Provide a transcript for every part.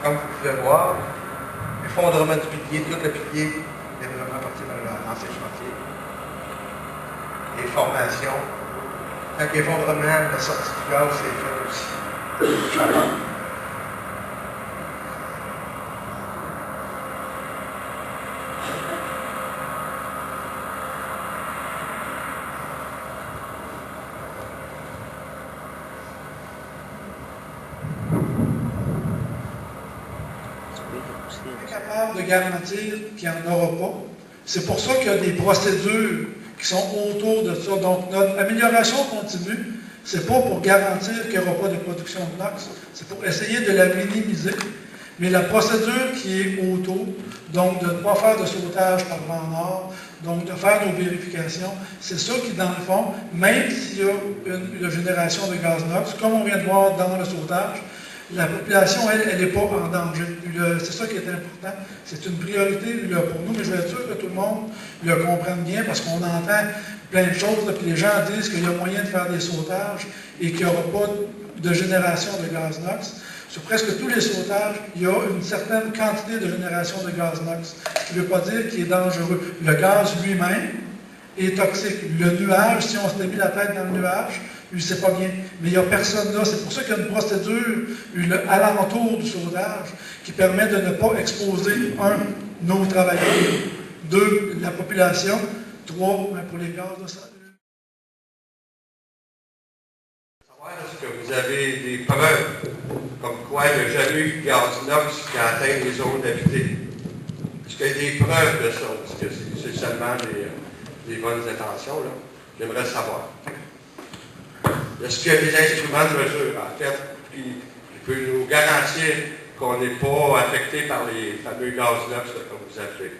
Comme vous pouvez voir, effondrement du pilier, tout le pilier est vraiment parti dans ces chantiers. Les formations. Quand l'effondrement, la sortie du gaz, c'est fait aussi. Chaleur. Capable de garantir qu'il n'y en aura pas. C'est pour ça qu'il y a des procédures qui sont autour de ça. Donc, notre amélioration continue, c'est pas pour garantir qu'il n'y aura pas de production de NOx, c'est pour essayer de la minimiser. Mais la procédure qui est autour, donc de ne pas faire de sauvetage par vent nord, donc de faire nos vérifications, c'est ça qui, dans le fond, même s'il y a une génération de gaz NOx, comme on vient de voir dans le sauvetage, la population, elle n'est pas en danger. C'est ça qui est important. C'est une priorité pour nous, mais je vais être sûr que tout le monde le comprenne bien parce qu'on entend plein de choses, puis les gens disent qu'il y a moyen de faire des sautages et qu'il n'y aura pas de génération de gaz NOx. Sur presque tous les sautages, il y a une certaine quantité de génération de gaz NOx, ce qui ne veut pas dire qu'il est dangereux. Le gaz lui-même est toxique. Le nuage, si on s'était mis la tête dans le nuage, lui, c'est pas bien. Mais il n'y a personne là. C'est pour ça qu'il y a une procédure alentour du sauvetage qui permet de ne pas exposer, un, nos travailleurs, deux, la population, trois, pour les gaz de ça. Est-ce que vous avez des preuves comme quoi il n'y a jamais eu de gaz NOx qui a atteint les zones habitées? Est-ce qu'il y a des preuves de ça? Est-ce que c'est seulement des bonnes intentions? Là? J'aimerais savoir. Est-ce qu'il y a des instruments de mesure, en fait, qui peuvent nous garantir qu'on n'est pas affecté par les fameux gaz NOx, comme vous appelez?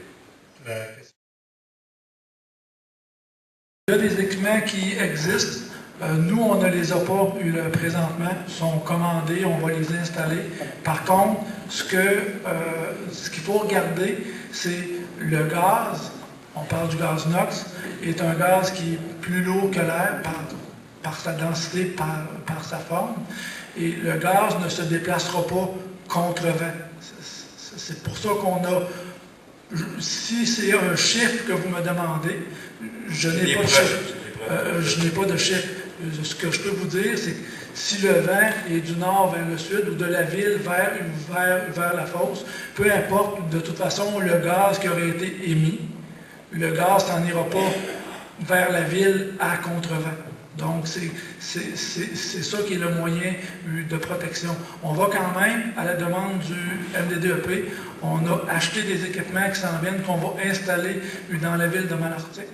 Il y a des équipements qui existent. Nous, on ne les a pas présentement. Ils sont commandés, on va les installer. Par contre, ce qu'il faut regarder, c'est le gaz. On parle du gaz NOx, est un gaz qui est plus lourd que l'air par sa densité, par sa forme. Et le gaz ne se déplacera pas contre vent. C'est pour ça qu'on a... Si c'est un chiffre que vous me demandez, je n'ai pas de chiffre. Je n'ai pas de chiffre. Ce que je peux vous dire, c'est que si le vent est du nord vers le sud ou de la ville vers la fosse, peu importe, de toute façon, le gaz qui aurait été émis, le gaz n'en ira pas vers la ville à contre-vent. Donc, c'est ça qui est le moyen de protection. On va quand même, à la demande du MDDEP, on a acheté des équipements qui s'en viennent, qu'on va installer dans la ville de Malartic.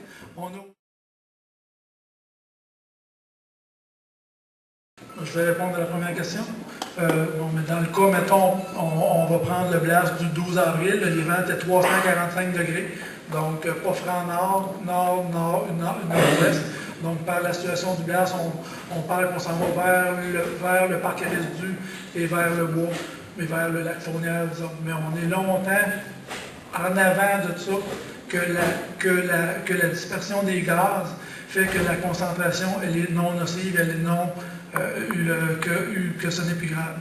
Je vais répondre à la première question. Mais dans le cas, mettons, on va prendre le blast du 12 avril, le vent était 345 degrés, donc pas franc nord-ouest. Donc, par la situation du blast, on parle qu'on s'en va vers le parc à résidus et vers le bois, mais vers le lac Fournière, disons. Mais on est longtemps en avant de ça que la dispersion des gaz fait que la concentration, elle est non nocive, elle est non... que ce n'est plus grave.